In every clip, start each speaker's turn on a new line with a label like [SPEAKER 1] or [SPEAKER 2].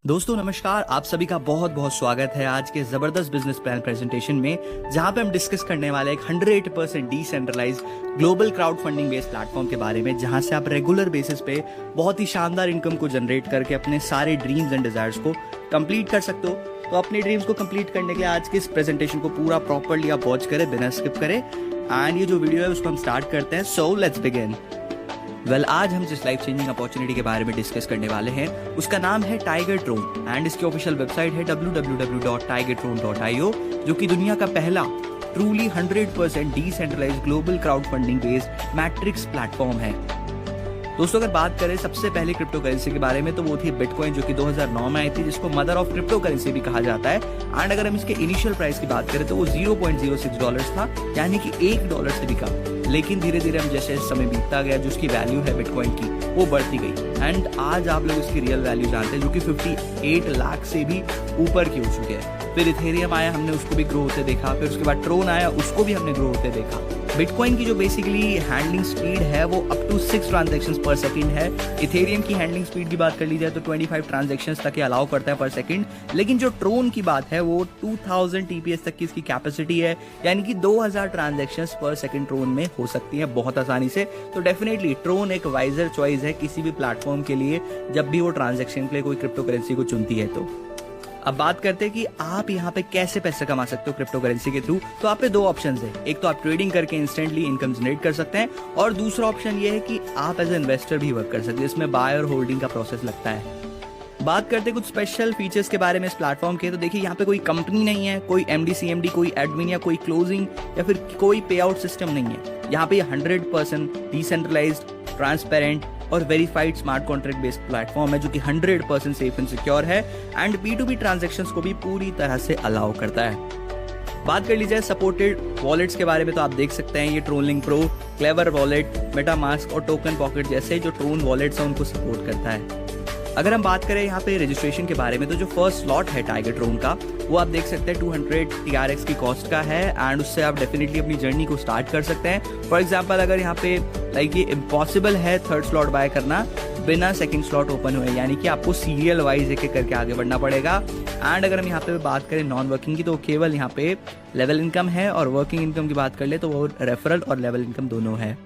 [SPEAKER 1] दोस्तों नमस्कार, आप सभी का बहुत बहुत स्वागत है आज के जबरदस्त बिजनेस प्लान प्रेजेंटेशन में, जहां पे हम डिस्कस करने वाले एक 100% decentralised global crowd funding based platform के बारे में, जहां से आप रेगुलर बेसिस पे बहुत ही शानदार इनकम को जनरेट करके अपने सारे ड्रीम्स एंड डिजायर्स को कंप्लीट कर सकते हो। तो अपने ड्रीम्स को कंप्लीट करने के लिए आज के इस प्रेजेंटेशन को पूरा प्रॉपरली आप वॉच करें बिना स्किप करें। एंड ये जो वीडियो है उसको हम स्टार्ट करते हैं। So let's begin. आज हम जिस लाइफ चेंजिंग अपॉर्चुनिटी के बारे में डिस्कस करने वाले हैं उसका नाम है टाइगर ट्रोन एंड इसकी ऑफिशियल वेबसाइट है www.tigertron.io, जो कि दुनिया का पहला truly 100% decentralised global crowd funding based matrix platform है। दोस्तों अगर बात करें सबसे पहले क्रिप्टो करेंसी के बारे में तो वो थी बिटकॉइन, जो कि 2009 में आई थी, जिसको मदर ऑफ क्रिप्टो करेंसी भी कहा जाता है। एंड अगर हम इसके इनिशियल प्राइस की बात करें तो वो $0.06 था, यानी कि $1 से भी कम। लेकिन धीरे धीरे हम जैसे समय बीतता गया जो उसकी वैल्यू है बिटकॉइन की वो बढ़ती गई एंड आज आप लोग इसकी रियल वैल्यू जानते हैं, जो कि 58 लाख से भी ऊपर की हो चुकी है। फिर इथेरियम आया, हमने उसको भी ग्रो होते देखा। फिर उसके बाद ट्रोन आया, उसको भी हमने ग्रो होते देखा। बिटकॉइन की जो बेसिकली हैंडलिंग स्पीड है वो अप टू 6 ट्रांजैक्शंस पर सेकंड है। इथेरियम की हैंडलिंग स्पीड की बात कर ली जाए तो 25 ट्रांजैक्शंस तक अलाउ करता है पर सेकंड। लेकिन जो ट्रोन की बात है वो 2000 TPS तक की इसकी कैपेसिटी है, यानी कि 2000 ट्रांजैक्शंस पर सेकंड ट्रोन में हो सकती है बहुत आसानी से। तो डेफिनेटली ट्रोन एक वाइजर चॉइस है किसी भी प्लेटफॉर्म के लिए जब भी वो ट्रांजैक्शन के लिए कोई क्रिप्टो करेंसी को चुनती है। तो अब बात करते हैं कि आप यहाँ पे कैसे पैसे कमा सकते हो क्रिप्टो करेंसी के थ्रू। तो आप पे दो ऑप्शंस है, एक तो आप ट्रेडिंग करके इंस्टेंटली इनकम जनरेट कर सकते हैं और दूसरा ऑप्शन ये है कि आप एज ए इन्वेस्टर भी वर्क कर सकते हैं, इसमें बाय और होल्डिंग का प्रोसेस लगता है। बात करते हैं कुछ स्पेशल फीचर्स के बारे में इस प्लेटफॉर्म के। तो देखिए यहाँ पे कोई कंपनी नहीं है, कोई MD CMD, कोई एडमिन या कोई क्लोजिंग या फिर कोई पे आउट सिस्टम नहीं है। यहाँ पे 100% डिसेंट्रलाइज्ड, ट्रांसपेरेंट और verified smart contract based platform है, जो कि 100% सेफ एंड सिक्योर है एंड B2B ट्रांजैक्शंस को भी पूरी तरह से अलाउ करता है। बात कर लीजिए सपोर्टेड वॉलेट्स के बारे में तो आप देख सकते हैं ये TronLink pro, clever wallet, MetaMask और टोकन पॉकेट जैसे जो ट्रोन वॉलेट्स हैं उनको सपोर्ट करता है। अगर हम बात करें यहाँ पे रजिस्ट्रेशन के बारे में तो जो फर्स्ट स्लॉट है टाइगर ट्रोन का वो आप देख सकते हैं 200 TRX की कॉस्ट का है एंड उससे आप डेफिनेटली अपनी जर्नी को स्टार्ट कर सकते हैं। फॉर एग्जांपल अगर यहाँ पे ये इम्पॉसिबल है थर्ड स्लॉट बाय करना बिना सेकंड स्लॉट ओपन हुए, यानी कि आपको सीरियल वाइज एक एक करके आगे बढ़ना पड़ेगा। एंड अगर हम यहाँ पे बात करें नॉन वर्किंग की तो केवल यहाँ पे लेवल इनकम है और वर्किंग इनकम की बात कर ले तो वो रेफरल और लेवल इनकम दोनों है।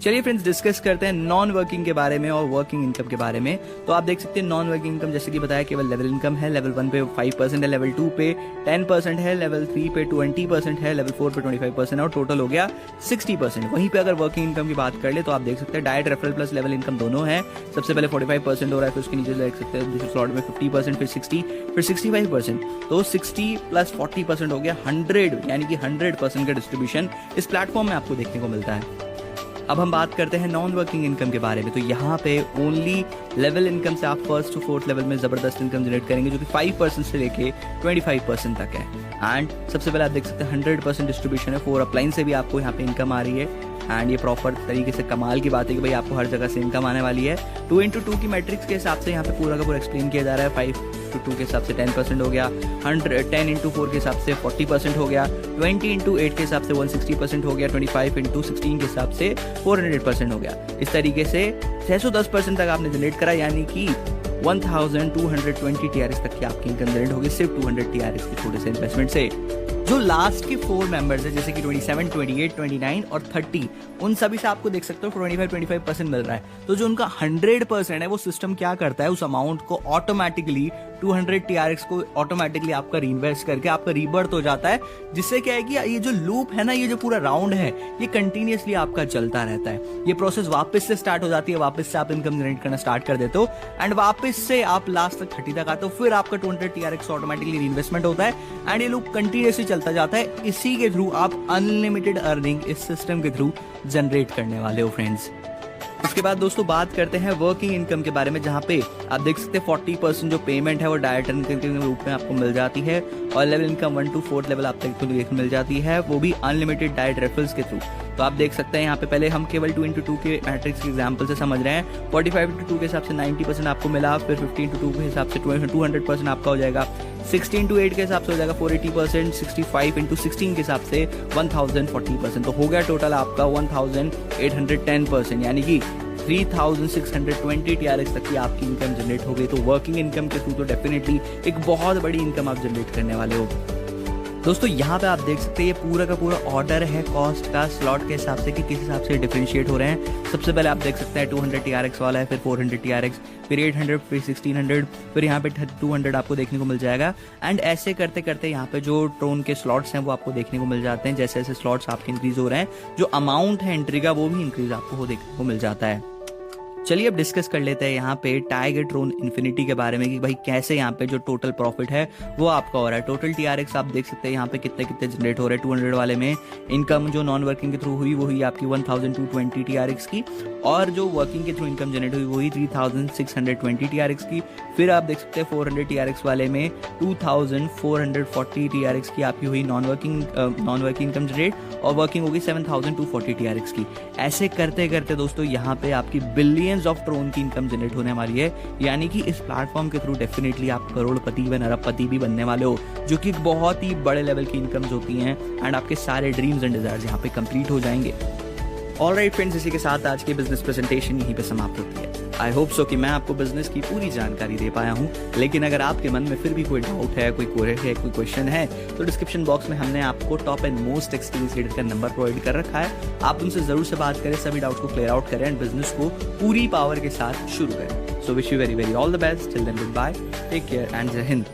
[SPEAKER 1] चलिए फ्रेंड्स डिस्कस करते हैं नॉन वर्किंग के बारे में और वर्किंग इनकम के बारे में। तो आप देख सकते हैं नॉन वर्किंग इनकम जैसे कि बताया केवल लेवल इनकम है। लेवल 1 पे 5% है, लेवल 2 पे 10% है, लेवल 3 पे 20% है, लेवल 4 पे 25% है और टोटल हो गया 60%। वहीं पे अगर वर्किंग इनकम की बात कर ले तो आप देख सकते हैं direct referral plus level income दोनों है। सबसे पहले 45% हो रहा है, फिर उसके नीचे देख सकते हैं दूसरे स्लॉट में 50%, फिर 60, फिर 65%। तो 60 प्लस 40% हो गया 100, यानी कि 100% का डिस्ट्रीब्यूशन इस प्लेटफॉर्म में आपको देखने को मिलता है। अब हम बात करते हैं नॉन वर्किंग इनकम के बारे में। तो यहाँ पे ओनली लेवल इनकम से आप 1st to 4th लेवल में जबरदस्त इनकम जनरेट करेंगे, जो कि 5% से लेके 25% तक है। एंड सबसे पहले आप देख सकते हैं 100% डिस्ट्रीब्यूशन है। 4 अपलाइन से भी आपको यहाँ पे इनकम आ रही है एंड ये प्रॉपर तरीके से कमाल की बात है कि भाई आपको हर जगह से इनकम आने वाली है। 2x2 की मैट्रिक्स के हिसाब से यहाँ पे पूरा का पूरा एक्सप्लेन किया जा रहा है। 5x2 के हिसाब से 10% हो गया, 10x4 के हिसाब से 40% हो गया, 20x8 के हिसाब से 160% हो गया, 25x16 के हिसाब से 400% हो गया। इस तरीके से 610% तक आपने जनरेट करा, यानी कि 1220 TRX तक की आपकी इनकम जनरेट होगी सिर्फ 200 TRX के छोटे से इन्वेस्टमेंट से। जो लास्ट के 4 मेंबर्स है जैसे कि 27, 28, 29 और 30, उन सभी से आपको देख सकते हो 25% मिल रहा है। तो जो उनका 100% है वो सिस्टम क्या करता है, उस अमाउंट को ऑटोमेटिकली 200 TRX को ऑटोमेटिकली आपका रीइन्वेस्ट करके आपका रीबर्थ हो जाता है, जिससे क्या है कि ये जो लूप है ना, ये जो पूरा राउंड है ये कंटिन्यूअसली आपका चलता रहता है। ये प्रोसेस वापस से स्टार्ट हो जाती है, वापस से आप इनकम जनरेट करना स्टार्ट कर देते हो एंड वापस से आप लास्ट तक 30 तक आते हो, फिर आपका 200 TRX ऑटोमेटिकली रीइन्वेस्टमेंट होता है एंड ये लूप कंटिन्यूअसली चलता जाता है। इसी के थ्रू आप अनलिमिटेड अर्निंग इस सिस्टम के थ्रू जनरेट करने वाले हो फ्रेंड्स। उसके बाद दोस्तों बात करते हैं वर्किंग इनकम के बारे में, जहां पे आप देख सकते हैं 40% जो पेमेंट है वो डायरेक्ट इनकम के रूप में आपको मिल जाती है और लेवल इनकम 1 to 4 लेवल आप तक मिल जाती है, वो भी अनलिमिटेड डायरेक्ट रेफरल्स के थ्रू। तो आप देख सकते हैं यहाँ पे पहले हम केवल 2x2 के मैट्रिक्स के एग्जाम्पल से समझ रहे हैं। 45x2 के हिसाब से 90% आपको मिला, फिर 15x2 के हिसाब से 200% आपका हो जाएगा, 16x8 के हिसाब से हो जाएगा 480%, 65x16 के हिसाब से 1040%। तो हो गया टोटल आपका 1810%, यानी कि 3620 TRX तक की आपकी इनकम जनरेट हो गई तो वर्किंग इनकम के थ्रू तो डेफिनेटली एक बहुत बड़ी इनकम आप जनरेट करने वाले हो। दोस्तों यहाँ पे आप देख सकते हैं ये पूरा का पूरा ऑर्डर है कॉस्ट का स्लॉट के हिसाब से कि किस हिसाब से डिफरेंशिएट हो रहे हैं। सबसे पहले आप देख सकते हैं 200 TRX वाला है, फिर 400 TRX, फिर 800, फिर 1600, फिर यहाँ पे 200 आपको देखने को मिल जाएगा। एंड ऐसे करते करते यहाँ पे जो ट्रोन के स्लॉट्स हैं वो आपको देखने को मिल जाते हैं। जैसे जैसे स्लॉट्स आपके इंक्रीज हो रहे हैं जो अमाउंट है एंट्री का वो भी इंक्रीज आपको देखने को मिल जाता है। चलिए अब डिस्कस कर लेते हैं यहाँ पे टाइगर ट्रोन इन्फिनिटी के बारे में कि भाई कैसे यहाँ पे जो टोटल प्रॉफिट है वो आपका हो रहा है। टोटल TRX आप देख सकते हैं यहाँ पे कितने कितने जनरेट हो रहे हैं। 200 वाले में इनकम जो नॉन वर्किंग के थ्रू हुई वो हुई आपकी 1220 TRX की, और जो वर्किंग के थ्रू इनकम जनरेट हुई वो हुई 3620 TRX की। फिर आप देख सकते हैं 400 TRX वाले में 2440 TRX की आपकी हुई नॉन वर्किंग इनकम जनरेट, और वर्किंग होगी 7240 TRX की। ऐसे करते करते दोस्तों यहाँ पे आपकी बिलियंस ऑफ ट्रोन की इनकम जनरेट होने वाली है। यानी कि इस प्लेटफॉर्म के थ्रू डेफिनेटली आप करोड़पति व अरबपति भी बनने वाले हो, जो कि बहुत ही बड़े लेवल की इनकम्स होती हैं। एंड आपके सारे ड्रीम्स एंड डिजायर्स यहाँ पे कंप्लीट हो जाएंगे। ऑलराइट फ्रेंड्स, इसी के साथ आज की बिजनेस प्रेजेंटेशन यहीं पे समाप्त होती है। आई होप सो कि मैं आपको बिजनेस की पूरी जानकारी दे पाया हूँ। लेकिन अगर आपके मन में फिर भी कोई डाउट है, कोई क्वेरी है, कोई क्वेश्चन है, तो डिस्क्रिप्शन बॉक्स में हमने आपको top and most experience leader का नंबर प्रोवाइड कर रखा है। आप उनसे जरूर से बात करें, सभी डाउट्स को क्लियर आउट करें एंड बिजनेस को पूरी पावर के साथ शुरू करें। So wish you very very all the best. Till then good bye, take care and जय हिंद।